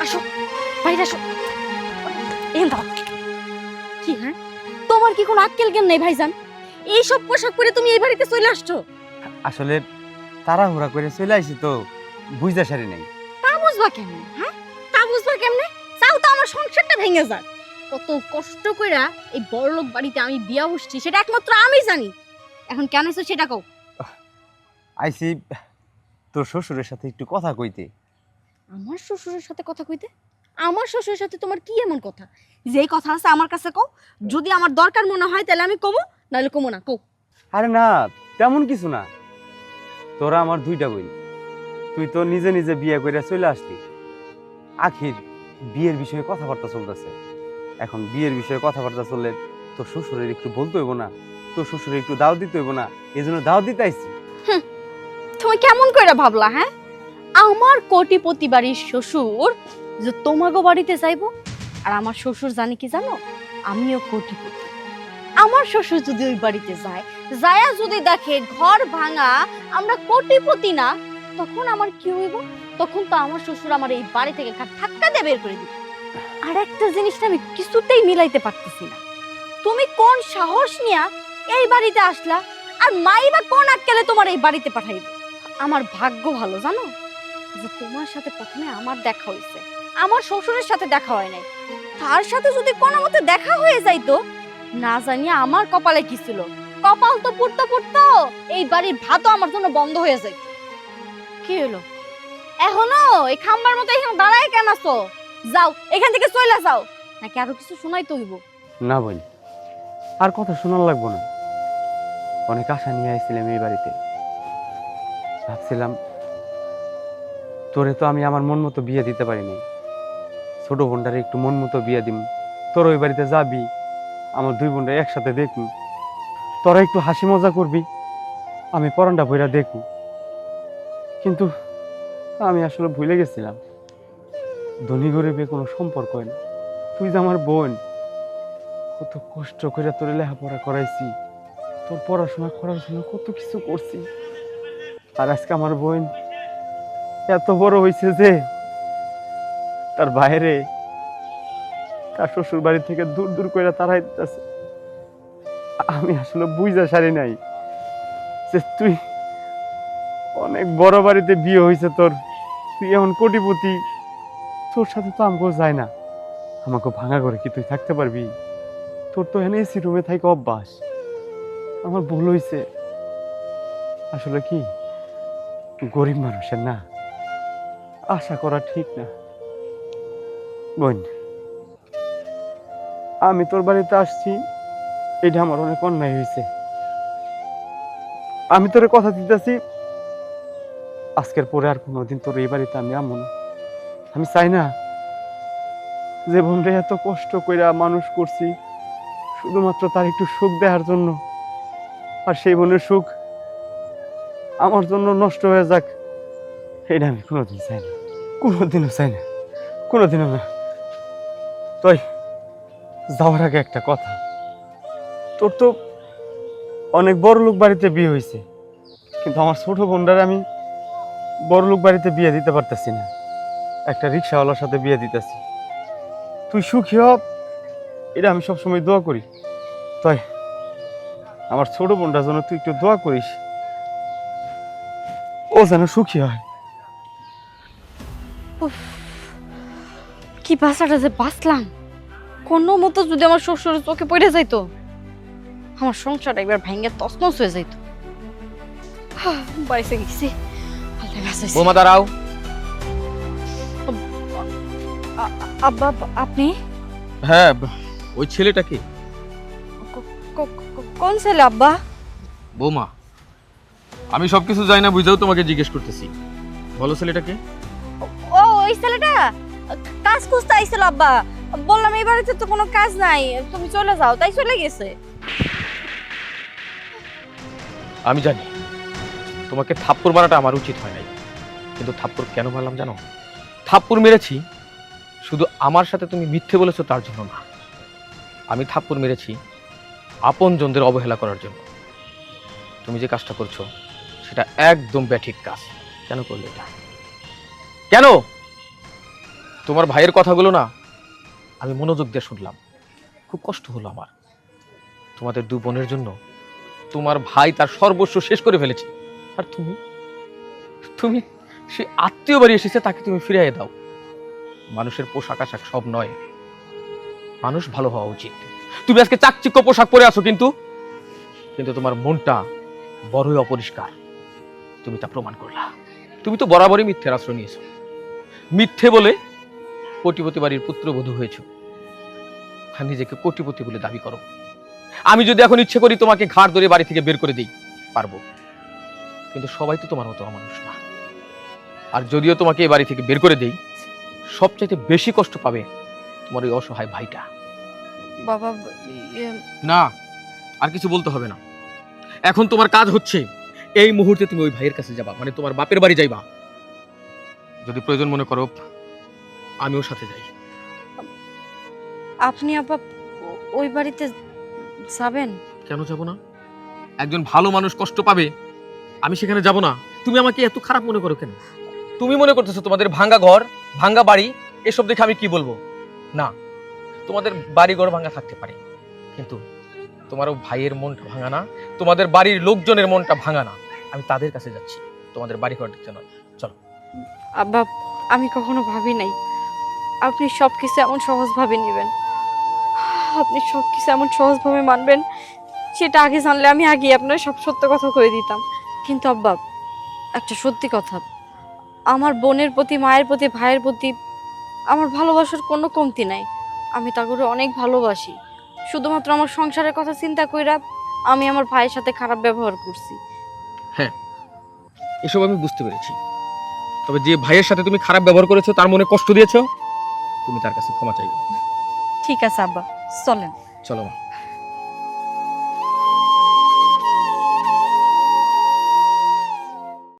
আসো, বাইরে আসো। এখানে দাও। কি হ্যাঁ, তোমার কি কোনো আক্কেল জ্ঞান নেই ভাইজান? এইসব পোশাক পরে তুমি এই বাড়িতে চলে আসছো? আসলে তাড়াহুড়া করে চলে আইছি তো, বুঝতে সারি নাই। তা বুঝবা কেমনে? হ্যাঁ, তা বুঝবা কেমনে? চাও তো আমার সংসারটা ভেঙে যাক। কত কষ্ট কইরা এই বড়লোক বাড়িতে আমি বিয়া বসছি সেটা একমাত্র আমি জানি। এখন কেন এসো সেটা কও। আইছি তোর শ্বশুরের সাথে একটু কথা কইতে। আমার শ্বশুরের সাথে কথা কইতে? আমার শ্বশুরের সাথে তোমার কি এমন কথা? যেই কথা আছে আমার কাছে কও। যদি আমার দরকার মনে হয় তাহলে আমি কমু, নাহলে কমু না, কও। আরে না, তেমন কিছু না। তোরা আমার দুইটা বোন, তুই তো নিজে নিজে বিয়ে করে চলে আসলি। আখির বিয়ের বিষয়ে কথাবার্তা চলতেছে। এখন বিয়ের বিষয়ে কথাবার্তা চললে তোর শ্বশুরের একটু বলতে হইব না, তোর শ্বশুরের একটু দাও দিতে হইব না, এই জন্য দাও দিতে আইছি। তুমি কেমন করে ভাবলা? হ্যাঁ, আমার কোটিপতি বাড়ির শ্বশুর যে তোমাগো বাড়িতে যাইবো? আর আমার শ্বশুর জানি কি জানো, আমিও কোটিপতি। আমার শ্বশুর যদি ওই বাড়িতে যায়, যায়া যদি দেখে ঘর ভাঙা, আমরা কোটিপতি না, তখন আমার কি হইব? তখন তো আমার শ্বশুর আমার এই বাড়ি থেকে ধাক্কা দিয়ে বের করে দিবে। আর একটা জিনিসটা আমি কিছুতেই মিলাইতে পারতেছি না, তুমি কোন সাহস নিয়া এই বাড়িতে আসলা, আর মাই বা কোন আক্কেলে তোমার এই বাড়িতে পাঠাইবে? আমার ভাগ্য ভালো জানো যে তোমার সাথে প্রথমে আমার দেখা হয়েছে, আমার শ্বশুরের সাথে দেখা হয় নাই। তার সাথে যদি কোনো মতে দেখা হয়ে যাইতো, না জানি আমার কপালে কি ছিল, কপাল তো পুড়তো পুড়তো, এই বাড়ির ভাতও আমার জন্য বন্ধ হয়ে যাইত। কি হলো এখনো এই খাম্বার মতো এখানে দাঁড়ায় কেন আছো? যাও এখান থেকে চলে যাও, নাকি আরো কিছু শোনাইতে হইব? না বোন, আর কথা শোনার লাগবো না। অনেক আশা নিয়ে আইছিলাম এই বাড়িতে। ভাবছিলাম তোরে তো আমি আমার মন মতো বিয়ে দিতে পারি নাই, ছোট বোনটারে একটু মন মতো বিয়ে দিম। তোর ওই বাড়িতে যাবি, আমার দুই বোনটা একসাথে দেখবি, তোরা একটু হাসি মজা করবি, আমি পরানটা বইরা দেখবো। কিন্তু আমি আসলে ভুলে গেছিলাম ধনী গরিবে কোনো সম্পর্ক হয় না। তুই যে আমার বোন, কত কষ্ট করে তোর লেখাপড়া করাইছি, তোর পড়াশোনা করার জন্য কত কিছু করছি। আর আজকে আমার বোন এত বড় হয়েছে যে তার বাইরে তার শ্বশুর বাড়ি থেকে দূর দূর করে তারাই দিতেছে। আমি আসলে বুঝা সারি নাই যে তুই অনেক বড় বাড়িতে বিয়ে হয়েছে তোর, তুই এমন কোটিপতি, তোর সাথে তো আমাকে যায় না। আমাকে ভাঙা করে কি তুই থাকতে পারবি? তোর তো এনে এসি রুমে থাকা অভ্যাস। আমার ভুল হয়েছে। আসলে কি, গরিব মানুষের না আশা করা ঠিক না। বোন, আমি তোর বাড়িতে আসছি, এটা আমার অনেক অন্যায় হয়েছে। আমি তোর কথা দিতেছি, আজকের পরে আর কোনোদিন তোর এই বাড়িতে আমি আমো না। আমি চাই না যে বোনরে এত কষ্ট কইরা মানুষ করছি শুধুমাত্র তার একটু সুখ দেওয়ার জন্য, আর সেই বোনের সুখ আমার জন্য নষ্ট হয়ে যাক, এটা আমি কোনোদিন চাই না, কোনোদিনও চাই না, কোনোদিনও না। তাই যাওয়ার আগে একটা কথা, তোর তো অনেক বড় লোক বাড়িতে বিয়ে হয়েছে, কিন্তু আমার ছোট বোনটারে আমি বড় লোক বাড়িতে বিয়ে দিতে পারতেছি না, একটা রিক্সাওয়ালার সাথে বিয়ে দিতেছি। তুই সুখী হ, এটা আমি সবসময় দোয়া করি। তাই আমার ছোট বোনটার জন্য তুই একটু দোয়া করিস, ও যেন সুখী হয়। উফ, কি বাসাটা যে বাঁচলাম, কোনো মতো যদি আমার শ্বশুরের চোখে পড়ে যাইতো, আমার সংসারটা একবার ভেঙে তছনছ হয়ে যাইতো। বাড়িতে গেছি, আল্লাহ বাঁচাইছে। বৌমা দাঁড়াও। আব্বা, আপনি? হ্যাঁ, ওই ছেলেটাকে। কোন ছেলে আব্বা? বৌমা, আমি সবকিছু জানি না বুঝেও তোমাকে জিজ্ঞেস করতেছি, বলো ছেলেটাকে। ও ওই ছেলেটা কাজ খুঁজতে আইছিল আব্বা, বললাম এই বাড়িতে তো কোনো কাজ নাই, তুমি চলে যাও, তাই চলে গেছে। আমি জানি তোমাকে থাপ্পড় মারাটা আমার উচিত হয় নাই, কিন্তু থাপ্পড় কেন মারলাম জানো? থাপ্পড় মেরেছি শুধু আমার সাথে তুমি মিথ্যে বলেছো তার জন্য না, আমি থাপ্পড় মেরেছি আপনজনদের অবহেলা করার জন্য। তুমি যে কাজটা করছো সেটা একদম ব্যাঠিক কাজ। কেন করলে এটা? কেন? তোমার ভাইয়ের কথাগুলো না আমি মনোযোগ দিয়ে শুনলাম, খুব কষ্ট হলো আমার। তোমাদের দু বোনের জন্য তোমার ভাই তার সর্বস্ব শেষ করে ফেলেছে, আর তুমি তুমি সে আত্মীয় বাড়ি এসেছে তাকে তুমি ফিরিয়ে দাও। মানুষের পোশাক আশাক সব নয়, মানুষ ভালো হওয়া উচিত। তুমি আজকে চাকচিক্য পোশাক পরে আছো, কিন্তু কিন্তু তোমার মনটা বড়ই অপরিষ্কার। তুমি তা প্রমাণ করলা। তুমি তো বরাবরই মিথ্যের আশ্রয় নিয়েছো, মিথ্যে বলে কোটিপতি বাড়ির পুত্রবধূ হয়েছ, আর নিজেকে কোটিপতি বলে দাবি করো। আমি যদি এখন ইচ্ছে করি তোমাকে ঘাড় ধরে বাড়ি থেকে বের করে দিই, পারবো, কিন্তু সবাই তো তোমার মতো মানুষ না। আর যদিও তোমাকে এই বাড়ি থেকে বের করে দেই, সবচাইতে বেশি কষ্ট পাবে তোমার ওই অসহায় ভাইটা। বাবা না, আর কিছু বলতে হবে না। এখন তোমার কাজ হচ্ছে এই মুহূর্তে তুমি ওই ভাইয়ের কাছে যাবা, মানে তোমার বাপের বাড়ি যাইবা। যদি প্রয়োজন মনে করো আমিও সাথে যাই। আপনি আব্বা ওই বাড়িতে যাবেন? কেন যাব না? একজন ভালো মানুষ কষ্ট পাবে, আমি সেখানে যাব না? তুমি আমাকে এত খারাপ মনে করো কেন? তুমি মনে করতেছো তোমাদের ভাঙ্গা ঘর, ভাঙ্গা বাড়ি, এসব দেখে আমি কি বলবো? না, তোমাদের বাড়ি ঘর ভাঙ্গা থাকতে পারে, কিন্তু তোমারও ভাইয়ের মনটা ভাঙা না, তোমাদের বাড়ির লোকজনের মনটা ভাঙা না। আমি তাদের কাছে যাচ্ছি, তোমাদের বাড়ি ঘর দেখতে নয়। চলো। আব্বা আমি কখনো ভাবি নাই আপনি সবকিছু এমন সহজভাবে নেবেন, আপনি সবকিছু এমন সহজভাবে মানবেন। সেটা আগে জানলে আমি আগে আপনার সব সত্য কথা কয়ে দিতাম। কিন্তু আব্বা একটা সত্যি কথা, আমার বোনের প্রতি, মায়ের প্রতি, ভাইয়ের প্রতি আমার ভালোবাসার কোনো কমতি নাই। আমি তাকে অনেক ভালোবাসি। শুধুমাত্র আমার সংসারের কথা চিন্তা কইরা আমি আমার ভাইয়ের সাথে খারাপ ব্যবহার করছি। হ্যাঁ, এসব আমি বুঝতে পেরেছি। তবে যে ভাইয়ের সাথে তুমি খারাপ ব্যবহার করেছো, তার মনে কষ্ট দিয়েছো, তুমি তার কাছে ক্ষমা চাইবে। ঠিক আছে আব্বা, চলেন। চলো মা।